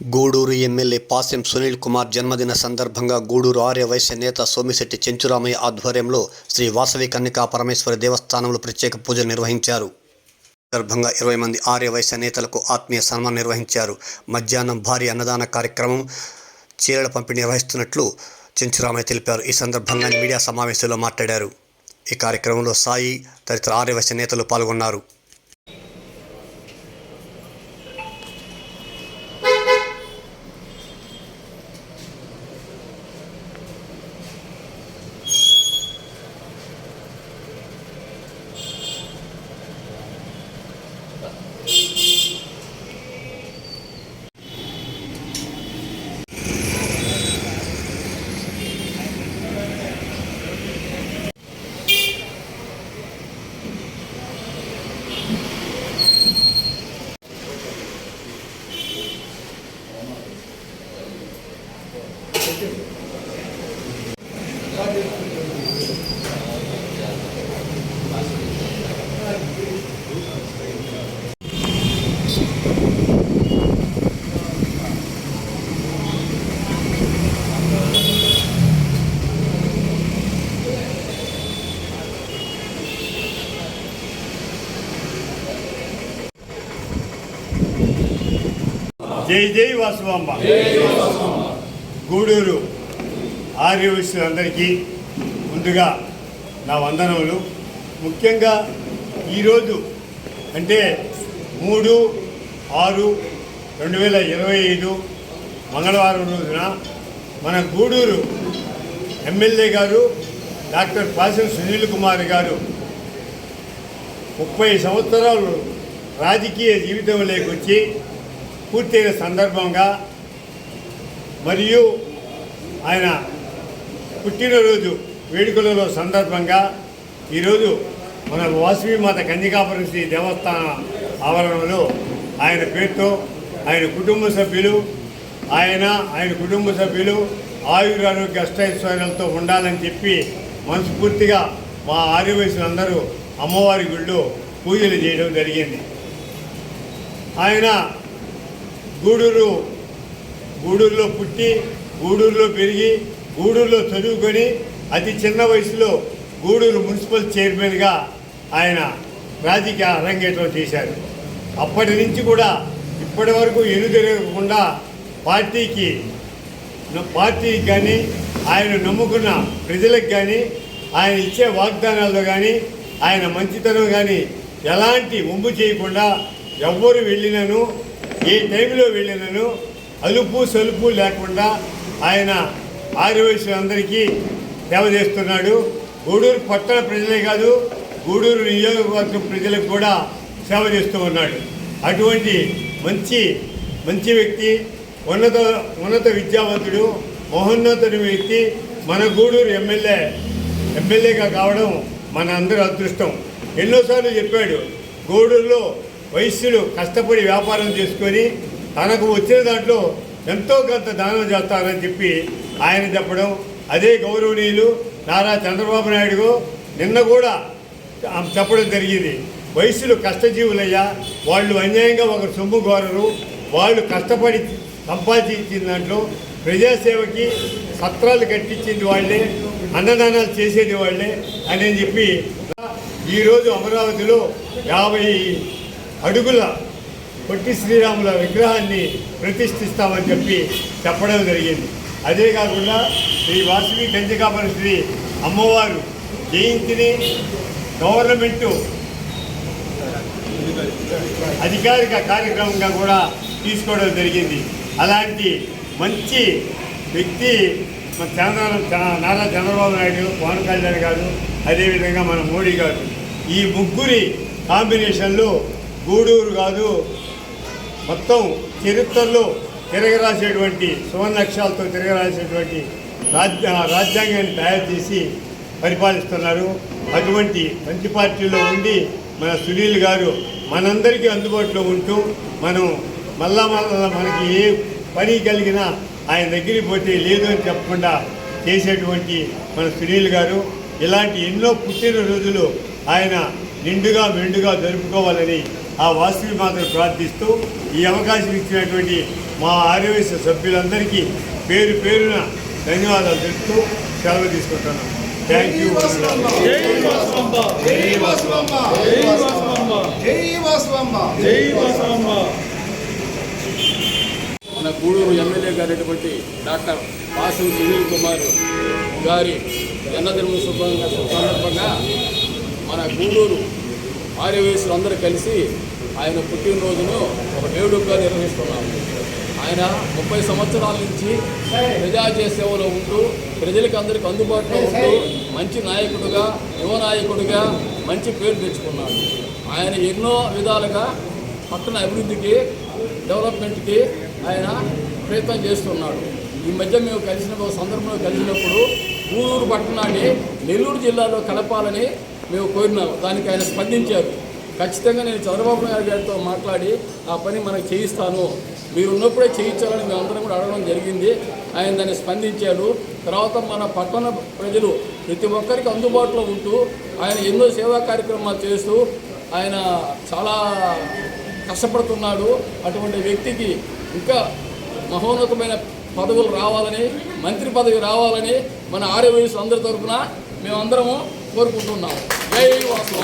Gudur MLA Pasam Sunil Kumar జన్మదిన సందర్భంగా గూడూరు ఆర్యవైశ్య నేత సోమిశెట్టి చెంచురామయ్య ఆధ్వర్యంలో శ్రీ వాసవి కన్నికా పరమేశ్వరి దేవస్థానంలో ప్రత్యేక పూజలు నిర్వహించారు. సందర్భంగా 20 మంది ఆర్యవైశ్య నేతలకు ఆత్మీయ సన్మానం నిర్వహించారు. మధ్యాహ్నం భారీ అన్నదాన కార్యక్రమం, చీరల పంపిణీ నిర్వహిస్తున్నట్లు చెంచురామయ్య తెలిపారు. ఈ సందర్భంగా మీడియా సమావేశంలో మాట్లాడారు. ఈ కార్యక్రమంలో సాయి తదితర ఆర్యవైశ్య నేతలు పాల్గొన్నారు. జై జై వాసవాంబ. గూడూరు ఆర్యవైశ్యులందరికీ ముందుగా నా వందనములు. ముఖ్యంగా ఈరోజు అంటే 3/6/2025 మంగళవారం రోజున మన గూడూరు ఎమ్మెల్యే గారు డాక్టర్ పాసెం సునీల్ కుమార్ గారు 30 సంవత్సరాలు రాజకీయ జీవితంలోకి వచ్చి పూర్తయిన సందర్భంగా మరియు ఆయన పుట్టినరోజు వేడుకలలో సందర్భంగా ఈరోజు మన వాసవి మాత కన్నికా పరమేశ్వరి దేవస్థాన ఆవరణలో ఆయన పేరుతో ఆయన కుటుంబ సభ్యులు ఆయురారోగ్య అష్టైశ్వర్యాలతో ఉండాలని చెప్పి మనస్ఫూర్తిగా మా ఆర్యవైశ్యులందరూ అమ్మవారి గుడిలో పూజలు చేయడం జరిగింది. ఆయన గూడూరులో పుట్టి గూడూరులో పెరిగి గూడూరులో చదువుకొని అతి చిన్న వయసులో గూడూరు మున్సిపల్ చైర్మన్గా ఆయన రాజకీయ అరంగేట్రం చేశారు. అప్పటి నుంచి కూడా ఇప్పటి వరకు ఎనుదిరగకుండా పార్టీకి కానీ ఆయన నమ్ముకున్న ప్రజలకు కానీ ఆయన ఇచ్చే వాగ్దానాల్లో కానీ ఆయన మంచితనం కానీ ఎలాంటి ఒంపు చేయకుండా ఎవ్వరు వెళ్ళినను ఏ టైంలో వెళ్ళినను అలుపు సలుపు లేకుండా ఆయన ఆర్యవైశ్యులందరికీ సేవ చేస్తున్నాడు. గూడూరు పట్టణ ప్రజలే కాదు, గూడూరు నియోజకవర్గం ప్రజలకు కూడా సేవ చేస్తూ ఉన్నాడు. అటువంటి మంచి వ్యక్తి, ఉన్నత విద్యావంతుడు, మహోన్నతుడి వ్యక్తి మన గూడూరు ఎమ్మెల్యేగా కావడం మన అందరి అదృష్టం. ఎన్నోసార్లు చెప్పాడు, గూడూరులో వైశ్యులు కష్టపడి వ్యాపారం చేసుకొని తనకు వచ్చిన దాంట్లో ఎంతో కొంత దానం చేస్తారని చెప్పి ఆయన చెప్పడం, అదే గౌరవనీయులు నారా చంద్రబాబు నాయుడు నిన్న కూడా చెప్పడం జరిగింది. వైశ్యులు కష్టజీవులయ్యా, వాళ్ళు అన్యాయంగా ఒకరు సొమ్ము కోరరు, వాళ్ళు కష్టపడి సంపాదించిన దాంట్లో ప్రజాసేవకి సత్రాలు కట్టించింది వాళ్ళే, అన్నదానాలు చేసేది వాళ్ళే అని చెప్పి ఈరోజు అమరావతిలో 50 అడుగుల పొట్టి శ్రీరాముల విగ్రహాన్ని ప్రతిష్ఠిస్తామని చెప్పడం జరిగింది. అదే కాకుండా శ్రీ వాసవి కన్నికా పరమేశ్వరి అమ్మవారు జయంతిని గవర్నమెంటు అధికారిక కార్యక్రమంగా కూడా తీసుకోవడం జరిగింది. అలాంటి మంచి వ్యక్తి మన నారా చంద్రబాబు నాయుడు, పవన్ కళ్యాణ్ గారు, అదేవిధంగా మన మోడీ గారు, ఈ ముగ్గురి కాంబినేషన్లో గూడూరు కాదు మొత్తం చరిత్రలో తిరగరాసేటువంటి సువర్ణాక్షరాలతో తిరగరాసేటువంటి రాజ్యాంగాన్ని తయారు చేసి పరిపాలిస్తున్నారు. అటువంటి మంచి పార్టీలో ఉండి మన సునీల్ గారు మనందరికీ అందుబాటులో ఉంటూ మళ్ళా మనకి ఏ పని కలిగినా ఆయన దగ్గరికి పోతే లేదు అని చెప్పకుండా చేసేటువంటి మన సునీల్ గారు ఇలాంటి ఎన్నో పుట్టినరోజులు ఆయన నిండుగా మెండుగా జరుపుకోవాలని ఆ వాసవి మాతను ప్రార్థిస్తూ ఈ అవకాశం ఇచ్చినటువంటి మా ఆర్యవైశ్య సభ్యులందరికీ పేరు పేరున ధన్యవాదాలు తెలుపుతూ సెలవు తీసుకుంటున్నాను. Thank you. మన గూడూరు ఎమ్మెల్యే గారైనటువంటి డాక్టర్ పాసం సునీల్ కుమార్ గారి జన్మదిన సందర్భంగా మన గూడూరు ఆర్యవైశ్యులు అందరూ కలిసి ఆయన పుట్టినరోజును ఒక వేడుకగా నిర్వహిస్తున్నాము. ఆయన 30 సంవత్సరాల నుంచి ప్రజాజీయ సేవలో ఉంటూ ప్రజలకు అందరికీ అందుబాటులో ఉంటూ మంచి నాయకుడిగా, యువ నాయకుడిగా మంచి పేరు తెచ్చుకున్నాడు. ఆయన ఎన్నో విధాలుగా పట్టణ అభివృద్ధికి, డెవలప్మెంట్కి ఆయన ప్రయత్నం చేస్తున్నాడు. ఈ మధ్య మేము కలిసిన సందర్భంలో కలిసినప్పుడు గూడూరు పట్టణాన్ని నెల్లూరు జిల్లాలో కలపాలని మేము కోరినాము. దానికి ఆయన స్పందించారు. ఖచ్చితంగా నేను చంద్రబాబు నాయుడు గారితో మాట్లాడి ఆ పని మనకు చేయిస్తాను, మీరు ఉన్నప్పుడే చేయించాలని మేమందరం కూడా అడగడం జరిగింది. ఆయన దాన్ని స్పందించాడు. తర్వాత మన పట్టణ ప్రజలు ప్రతి ఒక్కరికి అందుబాటులో ఉంటూ ఆయన ఎన్నో సేవా కార్యక్రమాలు చేస్తూ ఆయన చాలా కష్టపడుతున్నాడు. అటువంటి వ్యక్తికి ఇంకా మహోన్నతమైన పదవులు రావాలని, మంత్రి పదవి రావాలని మన ఆర్యవైశ్యులు అందరి తరఫున మేమందరము కోరుకుంటున్నాము. జై వాసు.